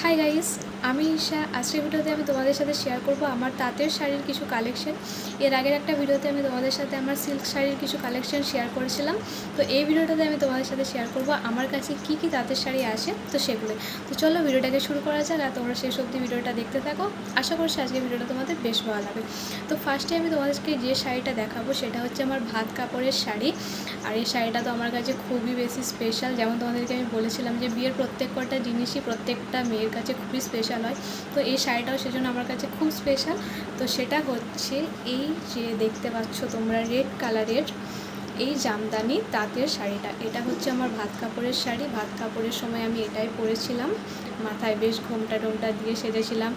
Hi guys, আমি ঈশা। আজকের ভিডিওতে আমি তোমাদের সাথে শেয়ার করব আমার তাঁতের শাড়ির কিছু কালেকশন। এর আগের একটা ভিডিওতে আমি তোমাদের সাথে আমার সিল্ক শাড়ির কিছু কালেকশন শেয়ার করেছিলাম। তো এই ভিডিওটাতে আমি তোমাদের সাথে শেয়ার করব আমার কাছে কি কি তাঁতের শাড়ি আসে, তো সেগুলো। তো চলো ভিডিওটাকে শুরু করা যাক, আর তোমরা শেষ অবধি ভিডিওটা দেখতে থাকো। আশা করছি আজকের ভিডিওটা তোমাদের বেশ ভালো লাগবে। তো ফার্স্টে আমি তোমাদেরকে যে শাড়িটা দেখাবো সেটা হচ্ছে আমার ভাত কাপড়ের শাড়ি। আর এই শাড়িটা তো আমার কাছে খুবই বেশি স্পেশাল। যেমন তোমাদেরকে আমি বলেছিলাম যে বিয়ের প্রত্যেকটা জিনিসই প্রত্যেকটা মেয়ের কাছে খুবই স্পেশাল হয়, তো এই শাড়িটাও সেজন্য আমার কাছে খুব স্পেশাল। তো সেটা হচ্ছে এই যে দেখতে পাচ্ছ তোমরা রেড কালারের এই জামদানি তাঁতের শাড়িটা। এটা হচ্ছে আমার ভাত কাপড়ের শাড়ি। ভাত কাপড়ের সময় আমি এটাই পরেছিলাম, মাথায় বেশ ঘোমটা টোমটা দিয়ে সেজেছিলাম।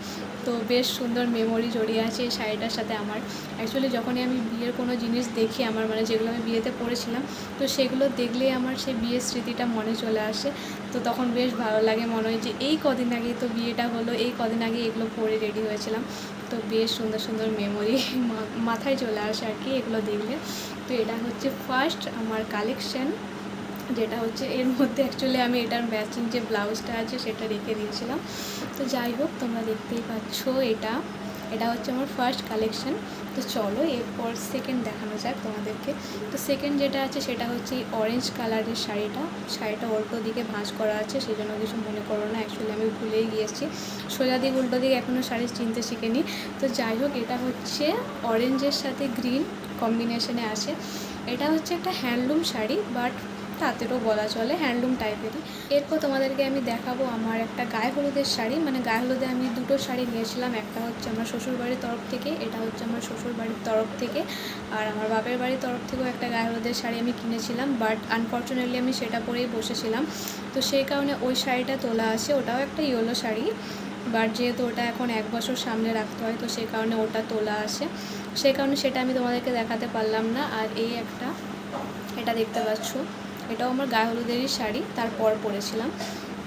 তো বেশ সুন্দর মেমোরি জড়িয়ে আছে এই শাড়িটার সাথে আমার। অ্যাকচুয়ালি যখনই আমি বিয়ের কোনো জিনিস দেখি আমার, মানে যেগুলো আমি বিয়েতে পরেছিলাম, তো সেগুলো দেখলেই আমার সেই বিয়ের স্মৃতিটা মনে চলে আসে। তো তখন বেশ ভালো লাগে, মনে হয় যে এই কদিন আগেই তো বিয়েটা হলো, এই কদিন আগে এগুলো পরে রেডি হয়েছিলাম। তো বেশ সুন্দর সুন্দর মেমোরি মাথায় চলে আসে আর কি এগুলো দেখলে। তো এটা হচ্ছে ফার্স্ট আমার কালেকশন, যেটা হচ্ছে এর মধ্যে অ্যাকচুয়ালি আমি এটার ম্যাচিং যে ব্লাউজটা আছে সেটা রেখে দিয়েছিলাম। তো যাই হোক, তোমরা দেখতেই পাচ্ছ এটা হচ্ছে আমার ফার্স্ট কালেকশন। তো চলো এরপর সেকেন্ড দেখানো যাক তোমাদেরকে। তো সেকেন্ড যেটা আছে সেটা হচ্ছে এই অরেঞ্জ কালারের শাড়িটা উল্টো দিকে ভাঁজ করা আছে, সেই জন্য কিছু মনে করো না, অ্যাকচুয়ালি আমি ভুলেই গিয়েছি। সোজা দিক উল্টো দিকে এখনও শাড়ি চিনতে শিখিনি। তো যাই হোক, এটা হচ্ছে অরেঞ্জের সাথে গ্রিন কম্বিনেশনে আছে। এটা হচ্ছে একটা হ্যান্ডলুম শাড়ি, বাট তাঁতেরও বলা চলে, হ্যান্ডলুম টাইপেরই। এরপর তোমাদেরকে আমি দেখাবো আমার একটা গায়ে হলুদের শাড়ি। মানে গায়ে হলুদে আমি দুটো শাড়ি নিয়েছিলাম, একটা হচ্ছে আমার শ্বশুরবাড়ির তরফ থেকে, এটা হচ্ছে আমার শ্বশুরবাড়ির তরফ থেকে, আর আমার বাপের বাড়ির তরফ থেকেও একটা গায়ে হলুদের শাড়ি আমি কিনেছিলাম, বাট আনফর্চুনেটলি আমি সেটা পরেই বসেছিলাম। তো সেই কারণে ওই শাড়িটা তোলা আছে। ওটাও একটা ইয়েলো শাড়ি, বাট যেহেতু ওটা এখন 1 বছর সামনে রাখতে হয়, তো সেই কারণে ওটা তোলা আসে, সেই কারণে সেটা আমি তোমাদেরকে দেখাতে পারলাম না। আর এই একটা, এটা দেখতে পাচ্ছ, এটাও আমার গায়ে হলুদেরই শাড়ি, তারপর পরেছিলাম।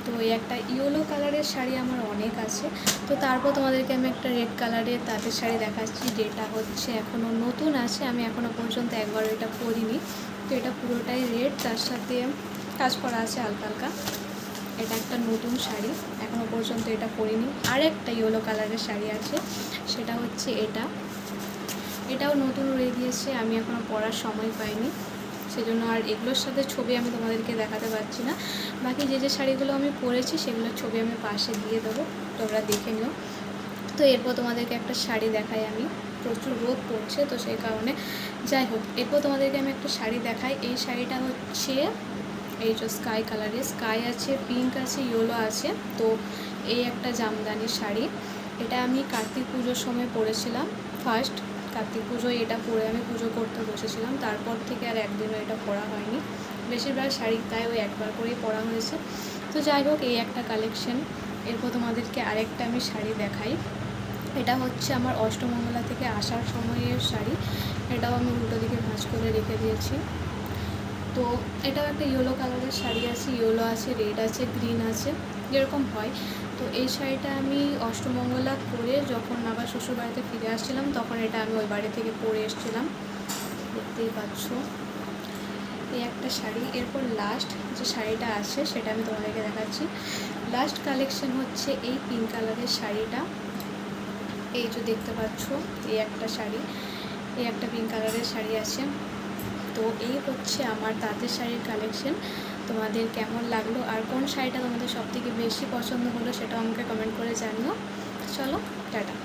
তো এই একটা ইয়েলো কালারের শাড়ি আমার অনেক আছে। তো তারপর তোমাদেরকে আমি একটা রেড কালারের তাঁতের শাড়ি দেখাচ্ছি, যেটা হচ্ছে এখনও নতুন আছে, আমি এখনও পর্যন্ত একবারও এটা পরিনি। তো এটা পুরোটাই রেড, তার সাথে কাজ করা আছে হালকা হালকা। এটা একটা নতুন শাড়ি, এখনও পর্যন্ত এটা পরিনি। আর একটা ইয়েলো কালারের শাড়ি আছে, সেটা হচ্ছে এটাও নতুন রয়ে গিয়েছে, আমি এখনও পরার সময় পাইনি, সেজন্য আর এগুলোর সাথে ছবি আমি তোমাদেরকে দেখাতে পারছি না। বাকি যে শাড়িগুলো আমি পরেছি সেগুলোর ছবি আমি পাশে দিয়ে দেবো, তোমরা দেখে নিও। তো এরপর তোমাদেরকে একটা শাড়ি দেখাই আমি, প্রচুর রোদ পড়ছে তো সেই কারণে। যাই হোক, এরপর তোমাদেরকে আমি একটা শাড়ি দেখাই। এই শাড়িটা হচ্ছে এই যে স্কাই কালারের, স্কাই আছে, পিঙ্ক আছে, ইয়েলো আছে। তো এই একটা জামদানি শাড়ি, এটা আমি কার্তিক পুজোর সময় পরেছিলাম। ফার্স্ট কার্তিক পুজোয় এটা পরে আমি পুজো করতে বসেছিলাম, তারপর থেকে আর একদিনও এটা পরা হয়নি। বেশিরভাগ শাড়ি তাই ওই একবার করেই পরা হয়েছে। তো যাই হোক, এই একটা কালেকশন। এরপর তোমাদেরকে আরেকটা আমি শাড়ি দেখাই। এটা হচ্ছে আমার অষ্টমঙ্গলা থেকে আসার সময়ের শাড়ি, এটাও আমি উল্টো দিকে ভাঁজ করে রেখে দিয়েছি। তো এটাও একটা ইয়েলো কালারের শাড়ি আছে, ইয়েলো আছে, রেড আছে, গ্রিন আছে, যেরকম হয়। তো এই শাড়িটা আমি অষ্টমঙ্গলা করে যখন আবার শ্বশুরবাড়িতে ফিরে আসছিলাম, তখন এটা আমি ওই বাড়ি থেকে পরে এসেছিলাম, দেখতেই পাচ্ছ। এই একটা শাড়ি। এরপর লাস্ট যে শাড়িটা আছে সেটা আমি তোমাদেরকে দেখাচ্ছি। লাস্ট কালেকশন হচ্ছে এই পিঙ্ক কালারের শাড়িটা, এই যে দেখতে পাচ্ছ। এই একটা শাড়ি, এই একটা পিঙ্ক কালারের শাড়ি আছে। তো এই হচ্ছে আমার তাঁতের শাড়ির কালেকশন। তোমাদের কেমন লাগলো আর কোন শাড়িটা তোমাদের সবথেকে বেশি পছন্দ হলো সেটাও আমাকে কমেন্ট করে জানিও। চলো টাটা।